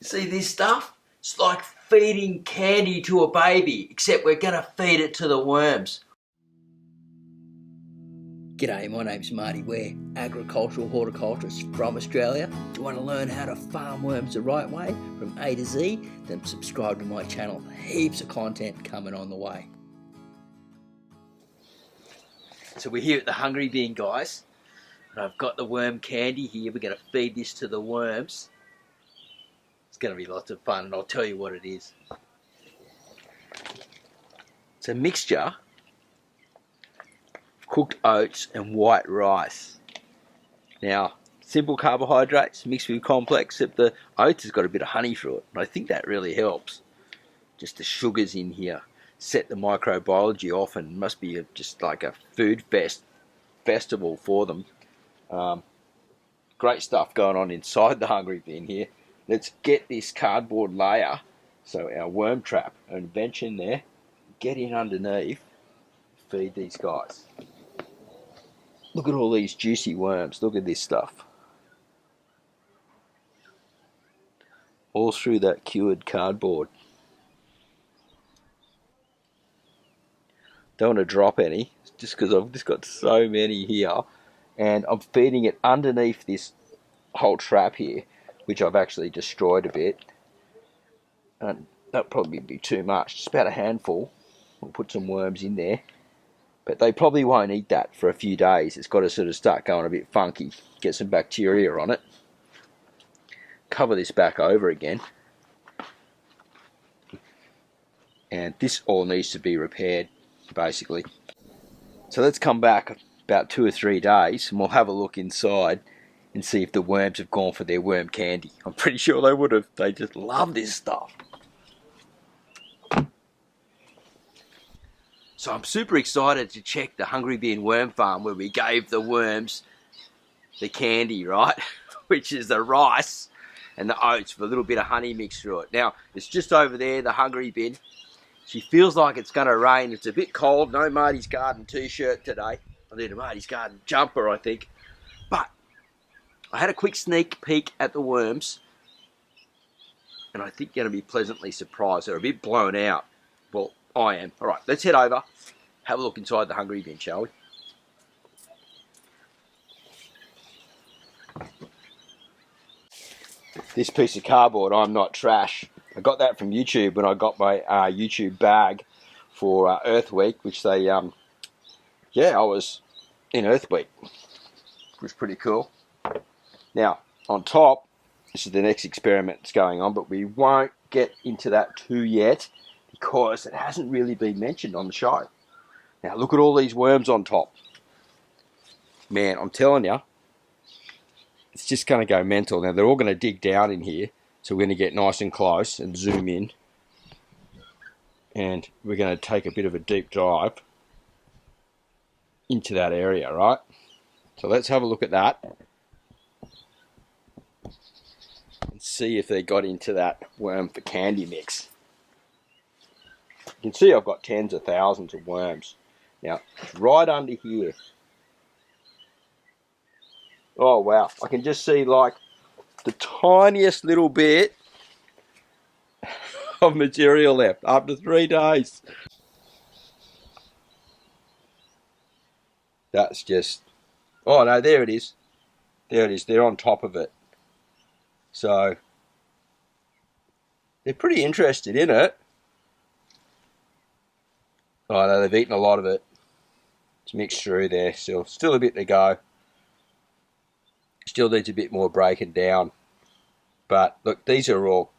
See this stuff? It's like feeding candy to a baby, except we're going to feed it to the worms. G'day, my name's Marty Ware, agricultural horticulturist from Australia. Do you want to learn how to farm worms the right way from A to Z? Then subscribe to my channel. Heaps of content coming on the way. So we're here at the Hungry Bin, guys. And I've got the worm candy here. We're going to feed this to the worms. It's going to be lots of fun, and I'll tell you what it is. It's a mixture of cooked oats and white rice. Now, simple carbohydrates mixed with complex, except the oats has got a bit of honey through it, and I think that really helps. Just the sugars in here set the microbiology off, and must be just like a food festival for them. Great stuff going on inside the Hungry Bin here. Let's get this cardboard layer, so our worm trap, and bench in there, get in underneath, feed these guys. Look at all these juicy worms, look at this stuff. All through that cured cardboard. Don't want to drop any, just because I've just got so many here. And I'm feeding it underneath this whole trap here, which I've actually destroyed a bit. And that'll probably be too much, just about a handful. We'll put some worms in there. But they probably won't eat that for a few days. It's got to sort of start going a bit funky, get some bacteria on it. Cover this back over again. And this all needs to be repaired, basically. So let's come back about 2 or 3 days and we'll have a look inside and see if the worms have gone for their worm candy. I'm pretty sure they would have. They just love this stuff. So I'm super excited to check the Hungry Bin worm farm where we gave the worms the candy, right? Which is the rice and the oats with a little bit of honey mixed through it. Now, it's just over there, the Hungry Bin. She feels like it's going to rain. It's a bit cold. No Marty's Garden t-shirt today. I need a Marty's Garden jumper, I think. But I had a quick sneak peek at the worms, and I think you're going to be pleasantly surprised. They're a bit blown out. Well, I am. All right, let's head over, have a look inside the Hungry Bin, shall we? This piece of cardboard, I'm not trash. I got that from YouTube when I got my YouTube bag for Earth Week, which they, I was in Earth Week, which was pretty cool. Now, on top, this is the next experiment that's going on, but we won't get into that too yet because it hasn't really been mentioned on the show. Now, look at all these worms on top. Man, I'm telling you, it's just going to go mental. Now, they're all going to dig down in here, so we're going to get nice and close and zoom in. And we're going to take a bit of a deep dive into that area, right? So let's have a look at that and see if they got into that worm for candy mix. You can see I've got tens of thousands of worms. Now, right under here. Oh wow, I can just see like the tiniest little bit of material left after 3 days. That's just, oh no, there it is. There it is, they're on top of it. So, they're pretty interested in it. Oh no, they've eaten a lot of it. It's mixed through there, still a bit to go. Still needs a bit more breaking down. But look, these are all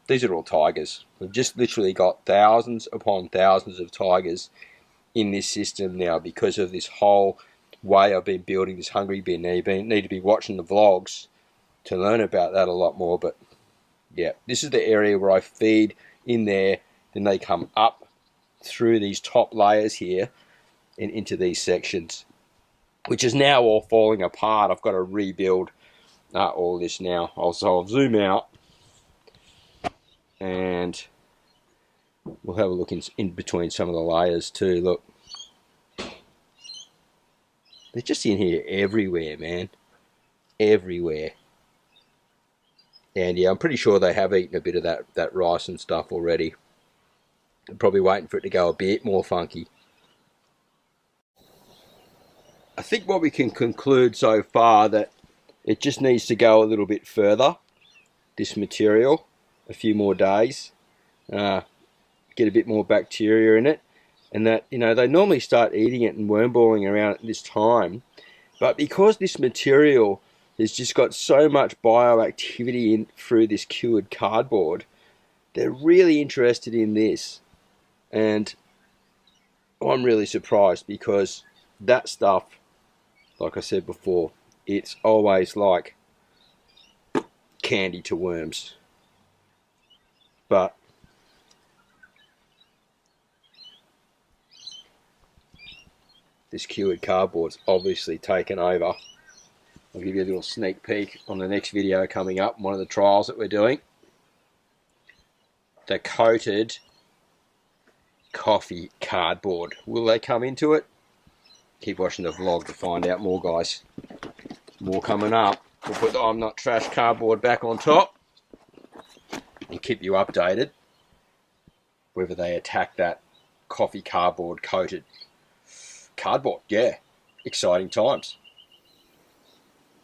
tigers. We've just literally got thousands upon thousands of tigers in this system now because of this whole way I've been building this Hungry Bin. Now you need to be watching the vlogs to learn about that a lot more. But yeah, this is the area where I feed in there. Then they come up through these top layers here and into these sections, which is now all falling apart. I've got to rebuild all this now. I'll zoom out and we'll have a look in between some of the layers too. Look, they're just in here everywhere, man. Everywhere. And yeah, I'm pretty sure they have eaten a bit of that rice and stuff already. I'm probably waiting for it to go a bit more funky. I think what we can conclude so far that it just needs to go a little bit further, this material, a few more days, get a bit more bacteria in it, and that, you know, they normally start eating it and wormballing around at this time, but because this material has just got so much bioactivity in through this cured cardboard, they're really interested in this. And I'm really surprised, because that stuff, like I said before, it's always like candy to worms. But this cured cardboard's obviously taken over. I'll give you a little sneak peek on the next video coming up, one of the trials that we're doing. The coated coffee cardboard. Will they come into it? Keep watching the vlog to find out more, guys. More coming up. We'll put the I'm Not Trash cardboard back on top and keep you updated whether they attack that coffee cardboard coated cardboard. Yeah, exciting times.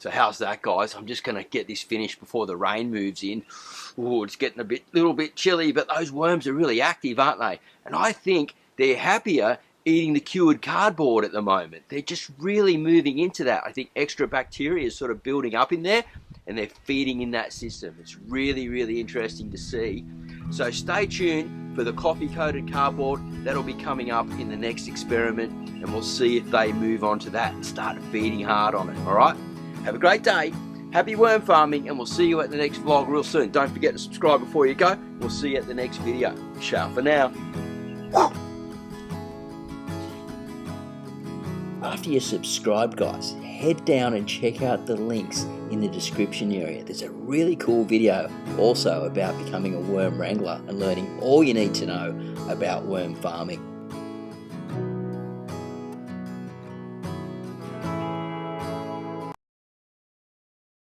So how's that, guys? I'm just going to get this finished before the rain moves in. Oh, it's getting a little bit chilly, but those worms are really active, aren't they? And I think they're happier eating the cured cardboard at the moment. They're just really moving into that. I think extra bacteria is sort of building up in there, and they're feeding in that system. It's really, really interesting to see. So stay tuned for the coffee-coated cardboard. That'll be coming up in the next experiment, and we'll see if they move on to that and start feeding hard on it, all right? Have a great day. Happy worm farming, and we'll see you at the next vlog real soon. Don't forget to subscribe before you go. We'll see you at the next video. Ciao for now. After you subscribe, guys, head down and check out the links in the description area. There's a really cool video also about becoming a worm wrangler and learning all you need to know about worm farming.